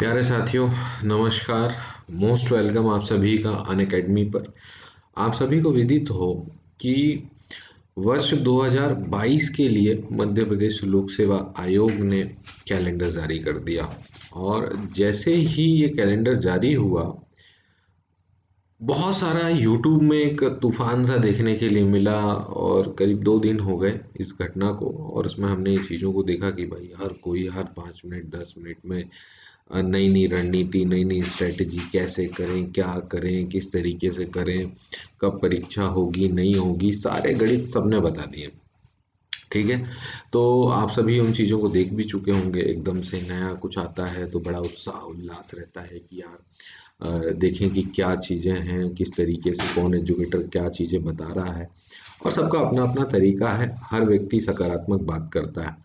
प्यारे साथियों, नमस्कार। मोस्ट वेलकम आप सभी का अनअकैडमी पर। आप सभी को विदित हो कि वर्ष 2022 के लिए मध्य प्रदेश लोक सेवा आयोग ने कैलेंडर जारी कर दिया। और जैसे ही ये कैलेंडर जारी हुआ, बहुत सारा यूट्यूब में एक तूफान सा देखने के लिए मिला। और करीब 2 दिन हो गए इस घटना को, और उसमें हमने ये चीज़ों को देखा कि भाई हर कोई हर 5 मिनट 10 मिनट में नई नई रणनीति, नई नई स्ट्रेटजी, कैसे करें, क्या करें, किस तरीके से करें, कब परीक्षा होगी नहीं होगी, सारे गणित सबने बता दिए। ठीक है। तो आप सभी उन चीज़ों को देख भी चुके होंगे। एकदम से नया कुछ आता है तो बड़ा उत्साह उल्लास रहता है कि यार देखें कि क्या चीज़ें हैं, किस तरीके से कौन एजुकेटर क्या चीज़ें बता रहा है। और सबका अपना अपना तरीका है, हर व्यक्ति सकारात्मक बात करता है।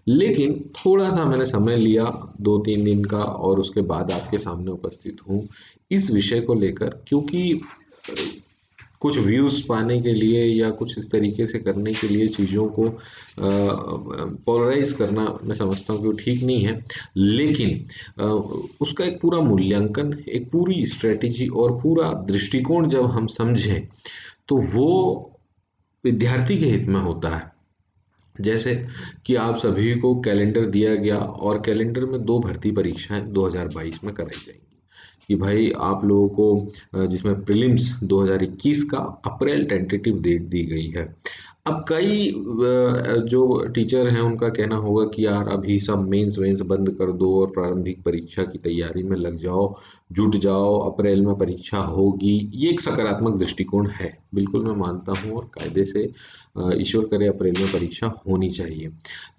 लेकिन थोड़ा सा मैंने समय लिया 2-3 दिन का, और उसके बाद आपके सामने उपस्थित हूँ इस विषय को लेकर, क्योंकि कुछ व्यूज़ पाने के लिए या कुछ इस तरीके से करने के लिए चीज़ों को पोलराइज करना मैं समझता हूँ कि वो ठीक नहीं है। लेकिन उसका एक पूरा मूल्यांकन, एक पूरी स्ट्रेटेजी और पूरा दृष्टिकोण जब हम समझें तो वो विद्यार्थी के हित में होता है। जैसे कि आप सभी को कैलेंडर दिया गया, और कैलेंडर में 2 भर्ती परीक्षाएं 2022 में कराई जाएंगी। कि भाई आप लोगों को जिसमें प्रीलिम्स 2021 का अप्रैल टेंटेटिव डेट दी गई है। अब कई जो टीचर हैं उनका कहना होगा कि यार अभी सब मेंस वेंस बंद कर दो और प्रारंभिक परीक्षा की तैयारी में लग जाओ, जुट जाओ, अप्रैल में परीक्षा होगी। ये एक सकारात्मक दृष्टिकोण है, बिल्कुल मैं मानता हूँ, और कायदे से ईश्वर करे अप्रैल में परीक्षा होनी चाहिए।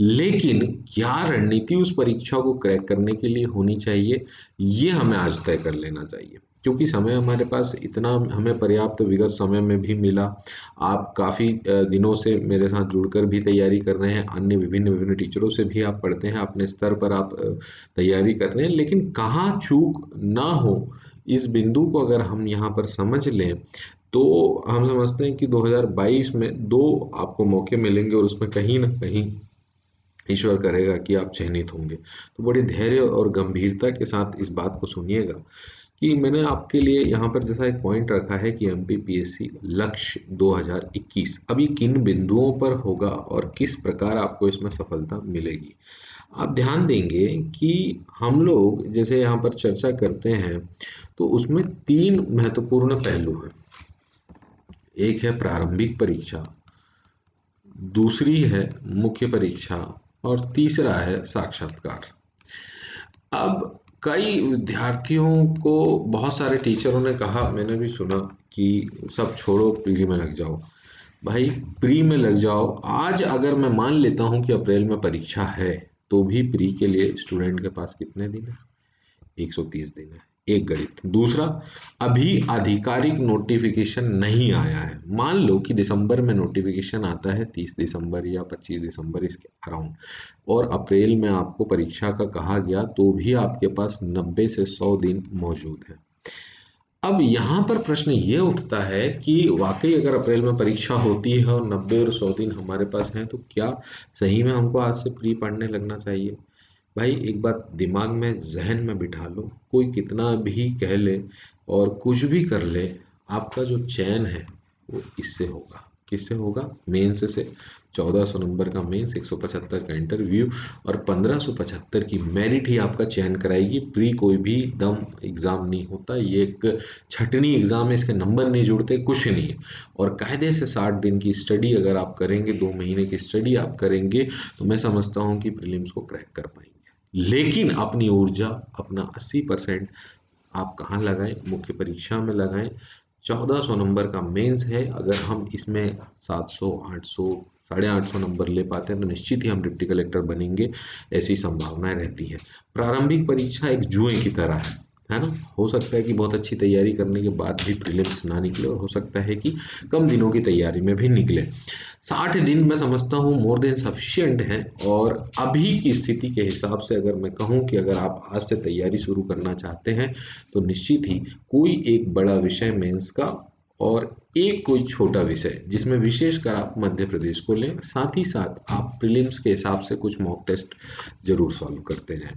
लेकिन क्या रणनीति उस परीक्षा को क्रैक करने के लिए होनी चाहिए, ये हमें आज तय कर लेना चाहिए। क्योंकि समय हमारे पास इतना, हमें पर्याप्त विगत समय में भी मिला। आप काफ़ी दिनों से मेरे साथ जुड़कर भी तैयारी कर रहे हैं, अन्य विभिन्न विभिन्न टीचरों से भी आप पढ़ते हैं, अपने स्तर पर आप तैयारी कर रहे हैं। लेकिन कहाँ चूक ना हो, इस बिंदु को अगर हम यहाँ पर समझ लें तो हम समझते हैं कि 2022 में 2 आपको मौके मिलेंगे, और उसमें कहीं न कहीं ईश्वर करेगा कि आप चयनित होंगे। तो बड़े धैर्य और गंभीरता के साथ इस बात को सुनिएगा कि मैंने आपके लिए यहाँ पर जैसा एक पॉइंट रखा है कि एमपीपीएससी लक्ष्य 2021 अभी किन बिंदुओं पर होगा और किस प्रकार आपको इसमें सफलता मिलेगी। आप ध्यान देंगे कि हम लोग जैसे यहाँ पर चर्चा करते हैं तो उसमें 3 महत्वपूर्ण पहलू हैं। एक है प्रारंभिक परीक्षा, दूसरी है मुख्य परीक्षा, और तीसरा है साक्षात्कार। अब कई विद्यार्थियों को, बहुत सारे टीचरों ने कहा, मैंने भी सुना कि सब छोड़ो, प्री में लग जाओ। भाई प्री में लग जाओ। आज अगर मैं मान लेता हूं कि अप्रैल में परीक्षा है, तो भी प्री के लिए स्टूडेंट के पास कितने दिन है? 130 दिन है। एक गणित। दूसरा, अभी आधिकारिक नोटिफिकेशन नहीं आया है। मान लो कि दिसंबर में नोटिफिकेशन आता है, 30 दिसंबर या 25 दिसंबर इसके अराउंड, और अप्रैल में आपको परीक्षा का कहा गया, तो भी आपके पास 90 से 100 दिन मौजूद है। अब यहाँ पर प्रश्न ये उठता है कि वाकई अगर अप्रैल में परीक्षा होती है और 90 और 100 दिन हमारे पास हैं, तो क्या सही में हमको आज से प्री पढ़ने लगना चाहिए? भाई एक बात दिमाग में, जहन में बिठा लो, कोई कितना भी कह ले और कुछ भी कर ले, आपका जो चयन है वो इससे होगा। किससे होगा? मेंस से। 1400 नंबर का मेंस, 175 का इंटरव्यू, और 1575 की मेरिट ही आपका चयन कराएगी। प्री कोई भी दम एग्ज़ाम नहीं होता, ये एक छटनी एग्ज़ाम है, इसके नंबर नहीं जुड़ते, कुछ नहीं है। और कायदे से 60 दिन की स्टडी अगर आप करेंगे, 2 महीने की स्टडी आप करेंगे, तो मैं समझता हूँ कि प्रीलिम्स को क्रैक कर पाएंगे। लेकिन अपनी ऊर्जा, अपना 80% आप कहाँ लगाएं? मुख्य परीक्षा में लगाएं। 1400 नंबर का मेंस है, अगर हम इसमें 700 800 850 नंबर ले पाते हैं तो निश्चित ही हम डिप्टी कलेक्टर बनेंगे, ऐसी संभावनाएं रहती हैं। प्रारंभिक परीक्षा एक जुए की तरह है ना? हो सकता है कि बहुत अच्छी तैयारी करने के बाद भी प्रीलिम्स ना निकले, और हो सकता है कि कम दिनों की तैयारी में भी निकले। 60 दिन मैं समझता हूँ मोर देन सफिशिएंट है। और अभी की स्थिति के हिसाब से अगर मैं कहूँ कि अगर आप आज से तैयारी शुरू करना चाहते हैं, तो निश्चित ही कोई एक बड़ा विषय मेंस का और एक कोई छोटा विषय जिसमें विशेषकर आप मध्य प्रदेश को लें, साथ ही साथ आप प्रीलिम्स के हिसाब से कुछ मॉक टेस्ट जरूर सॉल्व करते जाएं।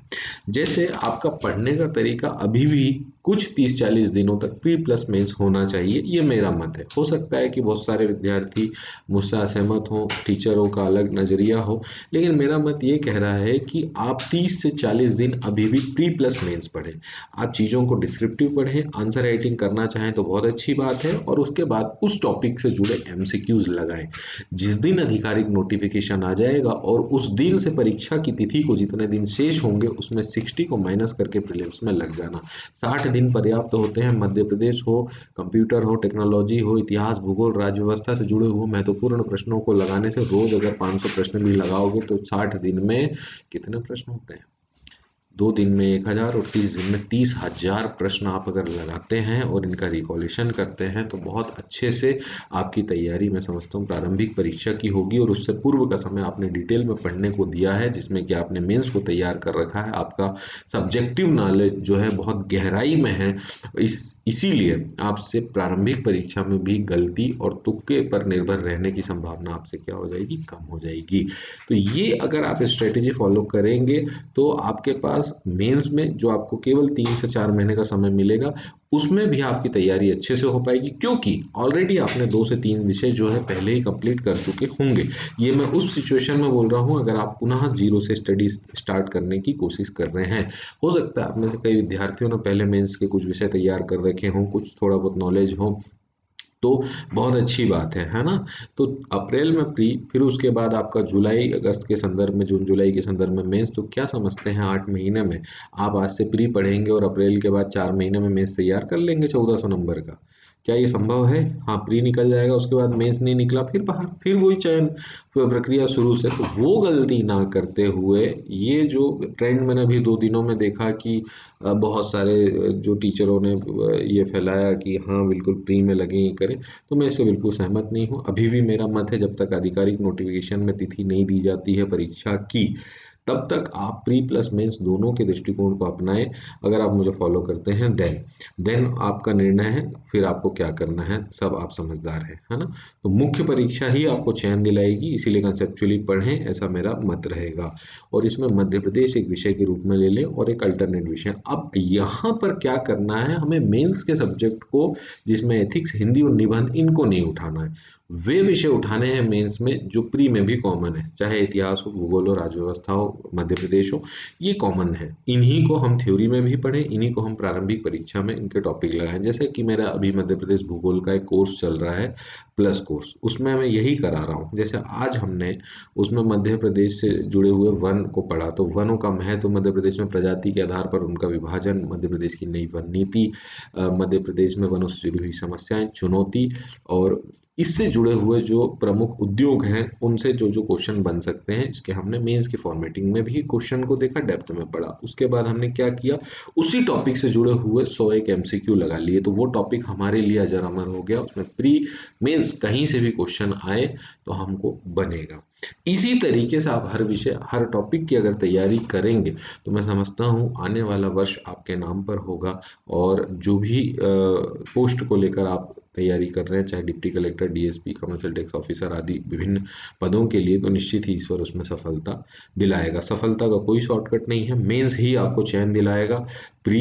जैसे आपका पढ़ने का तरीका अभी भी कुछ 30-40 दिनों तक प्री प्लस मेंस होना चाहिए, ये मेरा मत है। हो सकता है कि बहुत सारे विद्यार्थी मुझसे असहमत हों, टीचरों का अलग नज़रिया हो, लेकिन मेरा मत ये कह रहा है कि आप 30 से 40 दिन अभी भी प्री प्लस मेंस पढ़ें। आप चीज़ों को डिस्क्रिप्टिव पढ़ें, आंसर राइटिंग करना चाहें तो बहुत अच्छी बात है, और उसके बाद उस टॉपिक से जुड़े एमसीक्यूज लगाएं। जिस दिन आधिकारिक नोटिफिकेशन आ जाएगा और उस दिन से परीक्षा की तिथि को जितने दिन शेष होंगे उसमें 60 को माइनस करके प्रीलिम्स में लग जाना। 60 दिन पर्याप्त होते हैं। मध्य प्रदेश हो, कंप्यूटर हो, टेक्नोलॉजी हो, इतिहास, भूगोल, राज्य व्यवस्था से जुड़े हुए महत्वपूर्ण प्रश्नों को लगाने से रोज अगर 500 प्रश्न भी लगाओगे तो 60 दिन में कितने प्रश्न होते हैं? 2 दिन में 1000 और 30 दिन में 30,000 प्रश्न आप अगर लगाते हैं और इनका रिकॉलेशन करते हैं तो बहुत अच्छे से आपकी तैयारी मैं समझता हूँ प्रारंभिक परीक्षा की होगी। और उससे पूर्व का समय आपने डिटेल में पढ़ने को दिया है, जिसमें कि आपने मेंस को तैयार कर रखा है, आपका सब्जेक्टिव नॉलेज जो है बहुत गहराई में है। इसीलिए आपसे प्रारंभिक परीक्षा में भी गलती और तुक्के पर निर्भर रहने की संभावना आपसे क्या हो जाएगी? कम हो जाएगी। तो ये अगर आप स्ट्रेटेजी फॉलो करेंगे तो आपके पास मेंस में जो आपको केवल 3 से 4 महीने का समय मिलेगा उसमें भी आपकी तैयारी अच्छे से हो पाएगी, क्योंकि ऑलरेडी आपने 2 से 3 विषय जो है पहले ही कंप्लीट कर चुके होंगे। ये मैं उस सिचुएशन में बोल रहा हूँ अगर आप पुनः जीरो से स्टडी स्टार्ट करने की कोशिश कर रहे हैं। हो सकता है आप में से कई विद्यार्थियों ने पहले मेंस के कुछ विषय तैयार कर रखे हों, कुछ थोड़ा बहुत नॉलेज हो, तो बहुत अच्छी बात है ना? तो अप्रैल में प्री, फिर उसके बाद आपका जुलाई अगस्त के संदर्भ में, जून जुलाई के संदर्भ में मेंस। तो क्या समझते हैं 8 महीने में आप आज से प्री पढ़ेंगे और अप्रैल के बाद 4 महीने में मेंस तैयार कर लेंगे 1400 नंबर का? क्या ये संभव है? हाँ, प्री निकल जाएगा, उसके बाद मेंस नहीं निकला, फिर बाहर, फिर वही चयन प्रक्रिया शुरू से। तो वो गलती ना करते हुए, ये जो ट्रेंड मैंने अभी 2 दिनों में देखा कि बहुत सारे जो टीचरों ने ये फैलाया कि हाँ बिल्कुल प्री में लगे ही करें, तो मैं इससे बिल्कुल सहमत नहीं हूँ। अभी भी मेरा मत है जब तक आधिकारिक नोटिफिकेशन में तिथि नहीं दी जाती है परीक्षा की, तब तक आप प्री प्लस मेंस दोनों के दृष्टिकोण को अपनाएं। अगर आप मुझे फॉलो करते हैं देन आपका निर्णय है, फिर आपको क्या करना है सब आप समझदार हैं, है ना? तो मुख्य परीक्षा ही आपको चयन दिलाएगी, इसीलिए कंसेप्चुअली पढ़ें, ऐसा मेरा मत रहेगा। और इसमें मध्य प्रदेश एक विषय के रूप में ले लें और एक अल्टरनेट विषय। अब यहाँ पर क्या करना है, हमें मेंस के सब्जेक्ट को, जिसमें एथिक्स, हिंदी और निबंध, इनको नहीं उठाना है। वे विषय उठाने हैं मेंस में जो प्री में भी कॉमन है, चाहे इतिहास हो, भूगोल हो, राज्य व्यवस्था हो, मध्य प्रदेश हो, ये कॉमन है। इन्हीं को हम थ्योरी में भी पढ़ें, इन्हीं को हम प्रारंभिक परीक्षा में इनके टॉपिक लगाएं। जैसे कि मेरा अभी मध्य प्रदेश भूगोल का एक कोर्स चल रहा है, प्लस कोर्स, उसमें मैं यही करा रहा हूँ। जैसे आज हमने उसमें मध्य प्रदेश से जुड़े हुए वन को पढ़ा, तो वनों का महत्व मध्य प्रदेश में, प्रजाति के आधार पर उनका विभाजन, मध्य प्रदेश की नई वन नीति, मध्य प्रदेश में वनों से जुड़ी हुई समस्याएं, चुनौती, और इससे जुड़े हुए जो प्रमुख उद्योग हैं उनसे जो जो क्वेश्चन बन सकते हैं, इसके हमने मेंस की फॉर्मेटिंग में भी क्वेश्चन को देखा, डेप्थ में पढ़ा। उसके बाद हमने क्या किया, उसी टॉपिक से जुड़े हुए 100 एक एमसीक्यू लगा लिए, तो वो टॉपिक हमारे लिए अजर अमर हो गया। उसमें प्री मेंस कहीं से भी क्वेश्चन आए तो हमको बनेगा। इसी तरीके से आप हर विषय, हर टॉपिक की अगर तैयारी करेंगे तो मैं समझता हूँ आने वाला वर्ष आपके नाम पर होगा। और जो भी पोस्ट को लेकर आप तैयारी कर रहे हैं, चाहे deputy collector, DSP, commercial tax officer आदि विभिन्न पदों के लिए, तो निश्चित ही ईश्वर उसमें सफलता दिलाएगा। सफलता का कोई शॉर्टकट नहीं है, मेंस ही आपको चयन दिलाएगा। प्री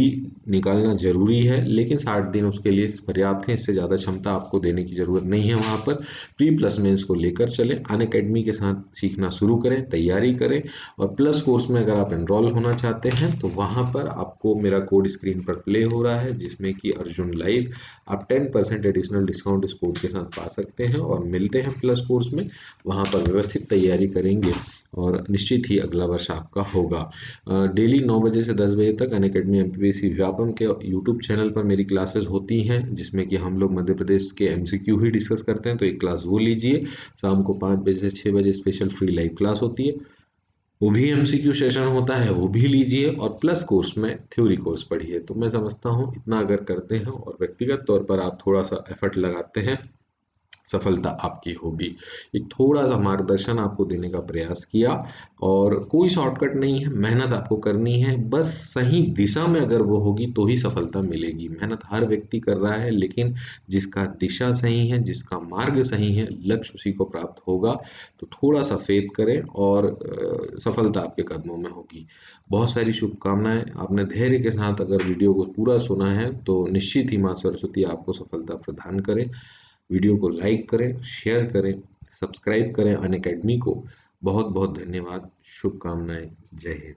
निकालना जरूरी है, लेकिन 60 दिन उसके लिए पर्याप्त है, इससे ज़्यादा क्षमता आपको देने की ज़रूरत नहीं है वहाँ पर। प्री प्लस मेंस को लेकर चलें, अनअकैडमी के साथ सीखना शुरू करें, तैयारी करें। और प्लस कोर्स में अगर आप एनरोल होना चाहते हैं तो वहाँ पर आपको मेरा कोड स्क्रीन पर प्ले हो रहा है, जिसमें कि अर्जुन लाइव, आप 10% एडिशनल डिस्काउंट इस कोड के साथ पा सकते हैं। और मिलते हैं प्लस कोर्स में, वहाँ पर व्यवस्थित तैयारी करेंगे और निश्चित ही अगला वर्ष आपका होगा। डेली 9 बजे से 10 बजे तक अनअकैडमी एमपीवीसी व्यापम के यूट्यूब चैनल पर मेरी क्लासेस होती हैं, जिसमें कि हम लोग मध्य प्रदेश के एमसीक्यू ही डिस्कस करते हैं, तो एक क्लास वो लीजिए। शाम को 5 बजे से 6 बजे स्पेशल फ्री लाइव क्लास होती है, वो भी एमसीक्यू सेशन होता है, वो भी लीजिए। और प्लस कोर्स में थ्योरी कोर्स पढ़िए। तो मैं समझता हूँ इतना अगर करते हैं और व्यक्तिगत तौर पर आप थोड़ा सा एफर्ट लगाते हैं सफलता आपकी होगी। एक थोड़ा-सा मार्गदर्शन आपको देने का प्रयास किया और कोई शॉर्टकट नहीं है, मेहनत आपको करनी है, बस सही दिशा में अगर वो होगी तो ही सफलता मिलेगी। मेहनत हर व्यक्ति कर रहा है लेकिन जिसका दिशा सही है, जिसका मार्ग सही है, लक्ष्य उसी को प्राप्त होगा। तो थोड़ा-सा फ़ेथ करें और सफलता आपके कदमों में होगी। बहुत सारी शुभकामनाएँ। आपने धैर्य के साथ अगर वीडियो को पूरा सुना है तो निश्चित ही माँ सरस्वती आपको सफलता प्रदान करें। वीडियो को लाइक करें, शेयर करें, सब्सक्राइब करें अनअकैडमी को। बहुत बहुत धन्यवाद। शुभकामनाएं। जय हिंद।